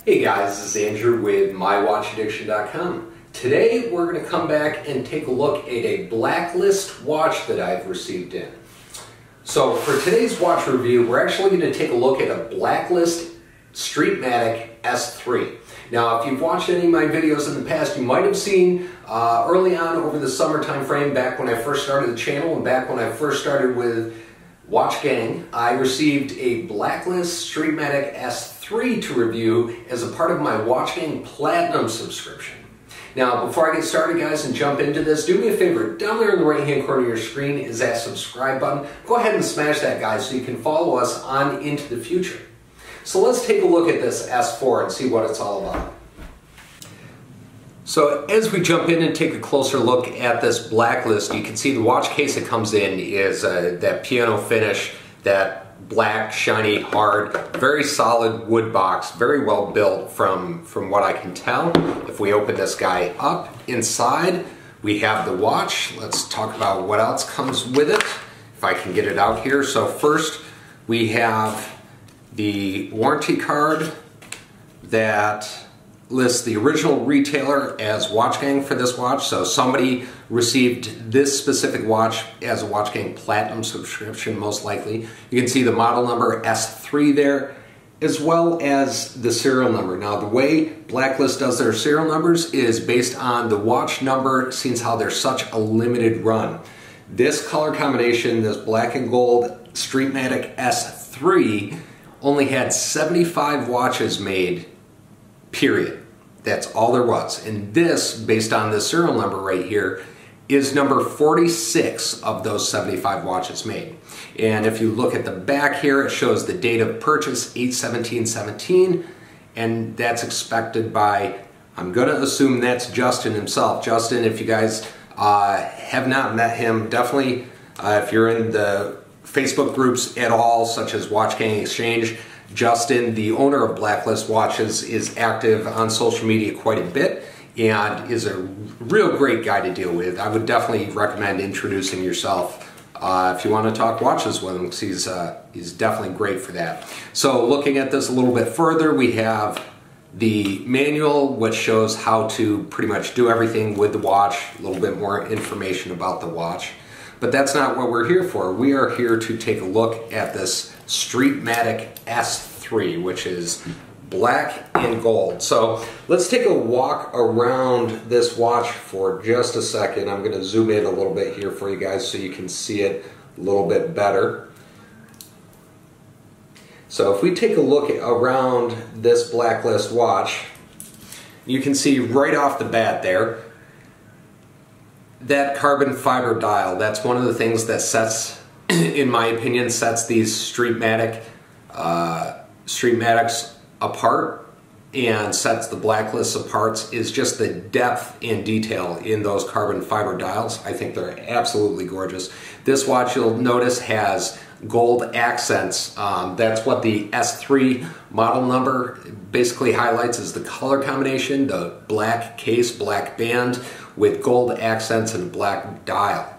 Hey guys, this is Andrew with MyWatchAddiction.com. Today we're going to come back and take a look at a Blacklist watch that I've received in. So for today's watch review, we're actually going to take a look at a Blacklist Streetmatic S3. Now, if you've watched any of my videos in the past, you might have seen early on over the summer time frame, back when I first started the channel and back when I first started with Watchgang, I received a Blacklist Streetmatic S3 to review as a part of my Watchgang Platinum Subscription. Now, before I get started, guys, and jump into this, do me a favor. Down there in the right-hand corner of your screen is that subscribe button. Go ahead and smash that, guys, so you can follow us on into the future. So let's take a look at this S4 and see what it's all about. So as we jump in and take a closer look at this Blacklist, you can see the watch case it comes in is that piano finish, that black, shiny, hard, very solid wood box, very well built from what I can tell. If we open this guy up, inside we have the watch. Let's talk about what else comes with it, if I can get it out here. So first we have the warranty card that lists the original retailer as Watchgang for this watch. So somebody received this specific watch as a Watchgang Platinum subscription, most likely. You can see the model number S3 there, as well as the serial number. Now, the way Blacklist does their serial numbers is based on the watch number, since how they're such a limited run. This color combination, this black and gold Streetmatic S3, only had 75 watches made, period. That's all there was. And this, based on the serial number right here, is number 46 of those 75 watches made. And if you look at the back here, it shows the date of purchase, 8/17/17, and that's expected by, I'm going to assume that's Justin himself. Justin, if you guys have not met him, definitely, if you're in the Facebook groups at all, such as Watchgang Exchange, Justin, the owner of Blacklist Watches, is active on social media quite a bit and is a real great guy to deal with. I would definitely recommend introducing yourself if you want to talk watches with him, because he's definitely great for that. So looking at this a little bit further, we have the manual, which shows how to pretty much do everything with the watch, a little bit more information about the watch. But that's not what we're here for. We are here to take a look at this Streetmatic S3, which is black and gold. So let's take a walk around this watch for just a second. I'm going to zoom in a little bit here for you guys so you can see it a little bit better. So if we take a look around this Blacklist watch, you can see right off the bat there, that carbon fiber dial. That's one of the things that sets, in my opinion, sets these Streetmatics apart and sets the Blacklist apart, is just the depth and detail in those carbon fiber dials. I think they're absolutely gorgeous. This watch, you'll notice, has gold accents. That's what the S3 model number basically highlights, is the color combination, the black case, black band with gold accents and a black dial.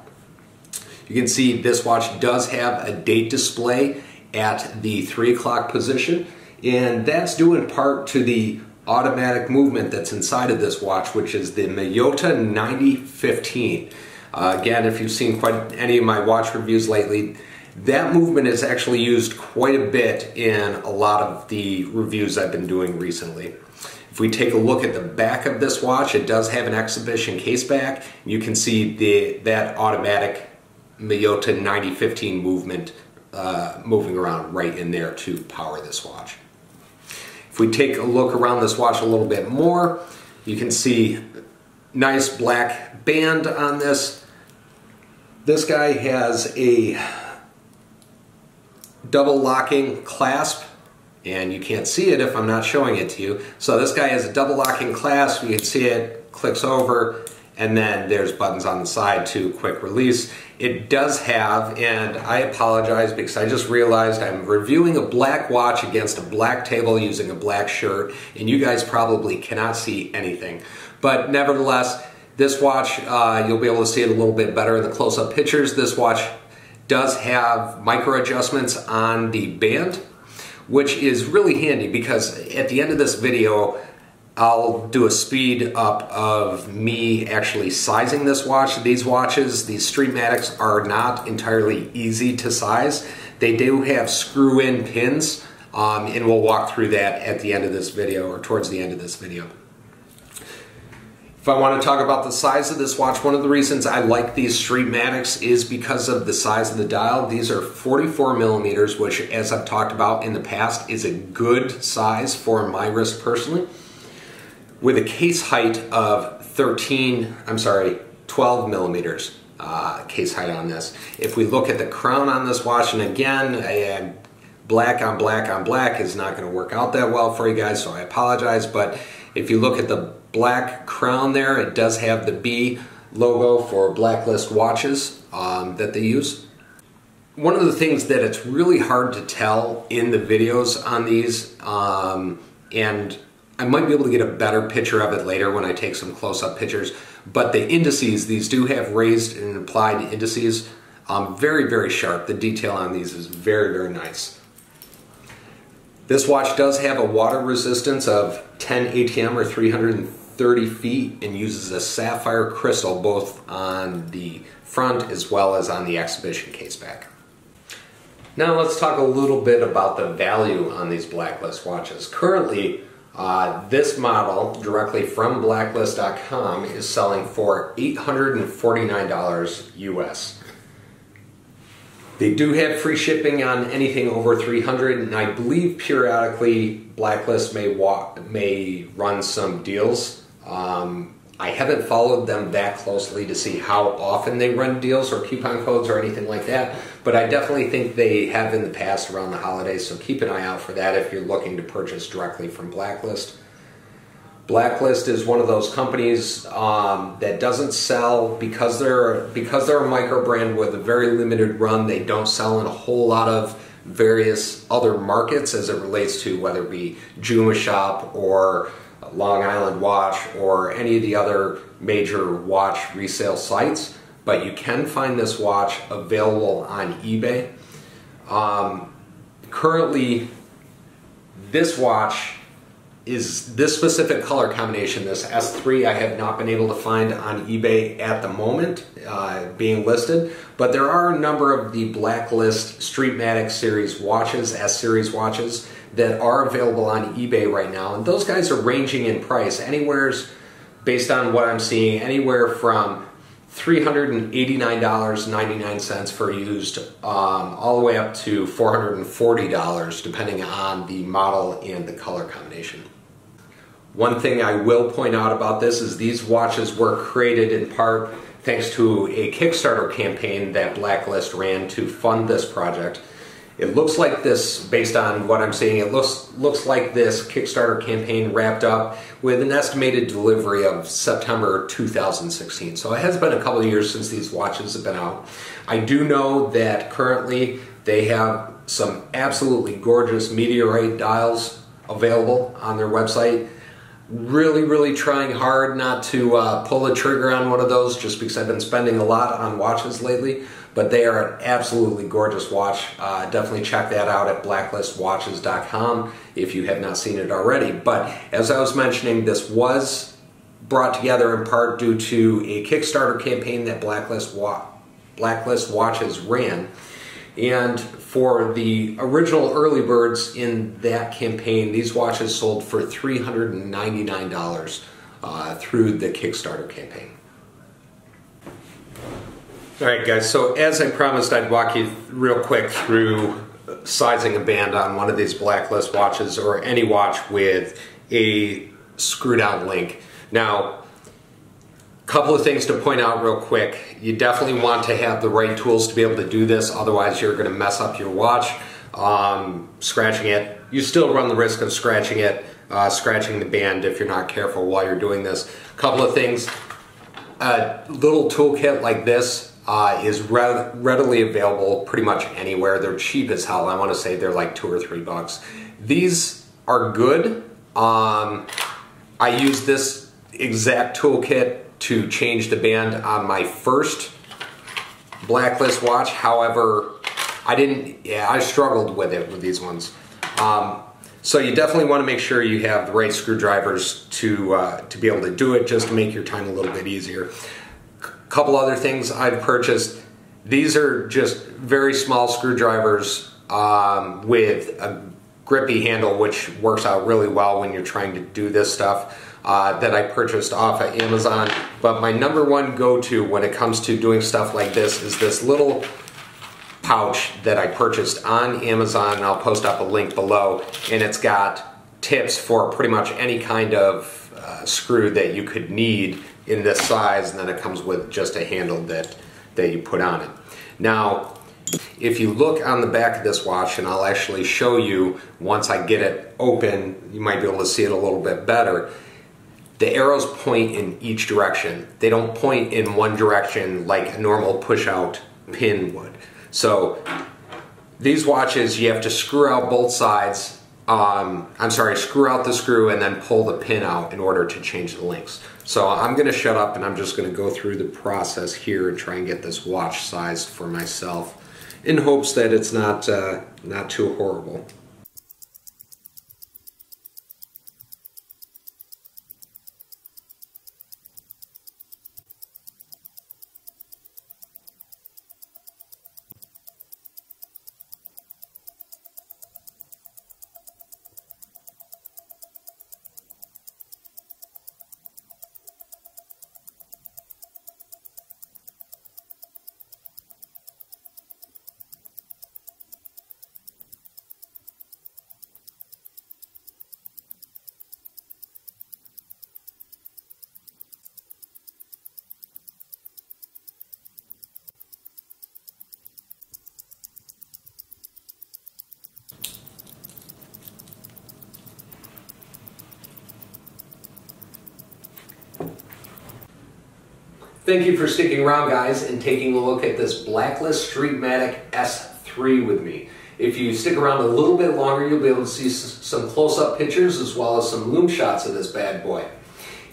You can see this watch does have a date display at the 3 o'clock position, and that's due in part to the automatic movement that's inside of this watch, which is the Miyota 9015. Again, if you've seen quite any of my watch reviews lately, that movement is actually used quite a bit in a lot of the reviews I've been doing recently. If we take a look at the back of this watch, it does have an exhibition case back. You can see that automatic Miyota 9015 movement moving around right in there to power this watch. If we take a look around this watch a little bit more, you can see nice black band on this. This guy has a double locking clasp, and you can't see it if I'm not showing it to you. So this guy has a double locking clasp. You can see it clicks over, and then there's buttons on the side to quick release. It does have, and I apologize because I just realized I'm reviewing a black watch against a black table using a black shirt, and you guys probably cannot see anything. But nevertheless, this watch, you'll be able to see it a little bit better in the close-up pictures. This watch does have micro adjustments on the band, which is really handy because at the end of this video, I'll do a speed up of me actually sizing this watch. These watches, these Streetmatics, are not entirely easy to size. They do have screw-in pins, and we'll walk through that at the end of this video, or towards the end of this video. If I want to talk about the size of this watch, one of the reasons I like these Streetmatics is because of the size of the dial. These are 44 millimeters, which, as I've talked about in the past, is a good size for my wrist personally, with a case height of 12 millimeters case height on this. If we look at the crown on this watch, and again, black on black on black is not going to work out that well for you guys, so I apologize, but if you look at the black crown there, it does have the B logo for Blacklist watches that they use. One of the things that it's really hard to tell in the videos on these, and I might be able to get a better picture of it later when I take some close-up pictures, but the indices, these do have raised and applied indices. Very, very sharp. The detail on these is very, very nice. This watch does have a water resistance of 10 ATM or 330 feet and uses a sapphire crystal both on the front as well as on the exhibition case back. Now let's talk a little bit about the value on these Blacklist watches. Currently, this model, directly from Blacklist.com, is selling for $849 US. They do have free shipping on anything over $300, and I believe periodically Blacklist may run some deals. I haven't followed them that closely to see how often they run deals or coupon codes or anything like that, but I definitely think they have in the past around the holidays, so keep an eye out for that if you're looking to purchase directly from Blacklist. Blacklist is one of those companies that doesn't sell, because they're a microbrand with a very limited run. They don't sell in a whole lot of various other markets as it relates to whether it be Juma Shop or Long Island Watch or any of the other major watch resale sites, but you can find this watch available on eBay. Currently, this watch is this specific color combination, this S3, I have not been able to find on eBay at the moment being listed, but there are a number of the Blacklist Streetmatic series watches, S-series watches, that are available on eBay right now, and those guys are ranging in price anywhere, based on what I'm seeing, anywhere from $389.99 for used, all the way up to $440 depending on the model and the color combination. One thing I will point out about this is these watches were created in part thanks to a Kickstarter campaign that Blacklist ran to fund this project. It looks like this, based on what I'm seeing, it looks like this Kickstarter campaign wrapped up with an estimated delivery of September 2016. So it has been a couple of years since these watches have been out. I do know that currently they have some absolutely gorgeous meteorite dials available on their website. Really, really trying hard not to pull the trigger on one of those just because I've been spending a lot on watches lately. But they are an absolutely gorgeous watch. Definitely check that out at blacklistwatches.com if you have not seen it already. But as I was mentioning, this was brought together in part due to a Kickstarter campaign that Blacklist Watches ran. And for the original early birds in that campaign, these watches sold for $399 through the Kickstarter campaign. Alright guys, so as I promised, I'd walk you real quick through sizing a band on one of these Blacklist watches, or any watch with a screwed out link. Now, a couple of things to point out real quick. You definitely want to have the right tools to be able to do this, otherwise you're going to mess up your watch. Scratching it, you still run the risk of scratching it, scratching the band if you're not careful while you're doing this. A couple of things, a little toolkit like this is readily available pretty much anywhere. They're cheap as hell. I want to say they're like $2 or $3. These are good. I used this exact toolkit to change the band on my first Blacklist watch. However, I struggled with it with these ones. So you definitely want to make sure you have the right screwdrivers to be able to do it, just to make your time a little bit easier. Couple other things I've purchased. These are just very small screwdrivers with a grippy handle, which works out really well when you're trying to do this stuff, that I purchased off of Amazon. But my number one go-to when it comes to doing stuff like this is this little pouch that I purchased on Amazon, and I'll post up a link below, and it's got tips for pretty much any kind of screw that you could need in this size, and then it comes with just a handle that you put on it. Now, if you look on the back of this watch, and I'll actually show you once I get it open, you might be able to see it a little bit better. The arrows point in each direction. They don't point in one direction like a normal push-out pin would. So these watches, you have to screw out both sides. Screw out the screw and then pull the pin out in order to change the links. So I'm going to shut up and I'm just going to go through the process here and try and get this watch sized for myself in hopes that it's not too horrible. Thank you for sticking around, guys, and taking a look at this Blacklist Streetmatic S3 with me. If you stick around a little bit longer, you'll be able to see some close-up pictures as well as some loom shots of this bad boy.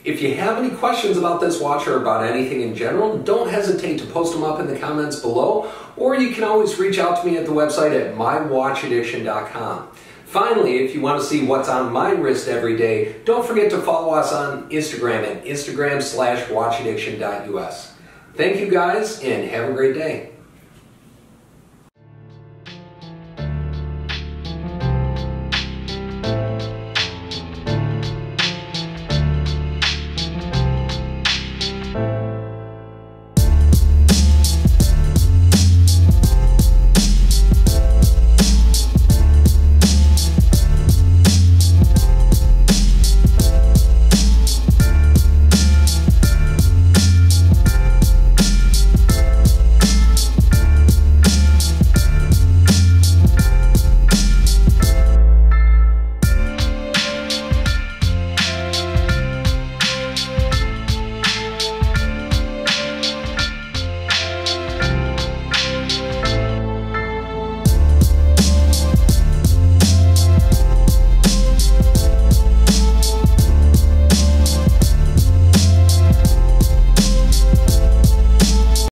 If you have any questions about this watch or about anything in general, don't hesitate to post them up in the comments below, or you can always reach out to me at the website at mywatchaddiction.com. Finally, if you want to see what's on my wrist every day, don't forget to follow us on Instagram at instagram.com/watchaddiction.us. Thank you guys, and have a great day.